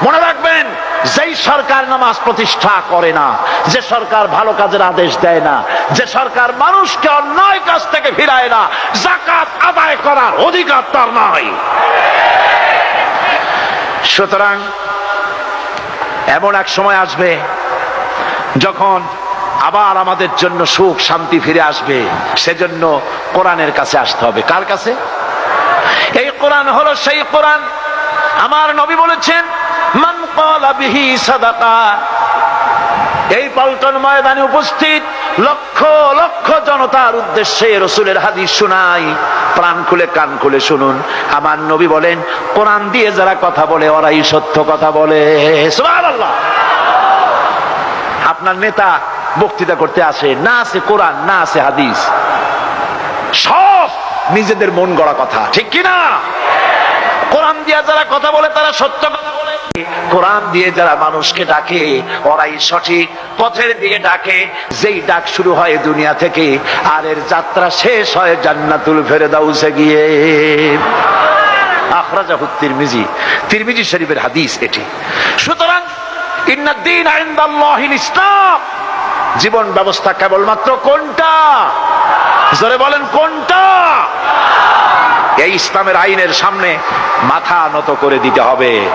মনে রাখবেন, যেই সরকার নামাজ প্রতিষ্ঠা করে না, যে সরকার ভালো কাজের আদেশ দেয় না, যে সরকার মানুষকে অন্যায় কাজ থেকে ফিরায় না, যাকাত আদায় করার অধিকার তার নাই। সুতরাং এমন এক সময় আসবে যখন আবার আমাদের জন্য সুখ শান্তি ফিরে আসবে। সেজন্য কোরআনের কাছে আসতে হবে। কার কাছে? এই কোরআন হলো সেই কোরআন। আমার নবী বলেছেন, মান ক্বালা বিহি সাদাকা। এই পল্টন ময়দানে উপস্থিত লক্ষ লক্ষ জনতার উদ্দেশ্যে রাসূলের হাদিস শোনাই, প্রাণ খুলে কান খুলে শুনুন। আমার নবী বলেন, কোরআন দিয়ে যারা কথা বলে ওরাই সত্য কথা বলে। সুবহানাল্লাহ। আপনার নেতা বক্তৃতা করতে আসে, না আছে কোরআন, না আছে হাদিস, সব নিজেদের মন গড়া কথা, ঠিক কিনা? কোরআন দিয়ে যারা কথা বলে তারা সত্য কথা বলে, কোরআন দিয়ে যারা মানুষকে ডাকে ওরাই সঠিক পথের দিকে ডাকে। যেই ডাক শুরু হয় দুনিয়া থেকে, আর এর যাত্রা শেষ হয় জান্নাতুল ফেরদাউসে গিয়ে। আখরাজাহু তিরমিজি, তিরমিজি শরীফের হাদিস এটি। সুতরাং ইন্নাদ-দীন ইনদাল্লাহিল ইসলাম, জীবন ব্যবস্থা কেবলমাত্র কোনটা? জোরে বলেন, কোনটা? এই ইসলামের আইনের সামনে মাথা নত করে দিতে হবে।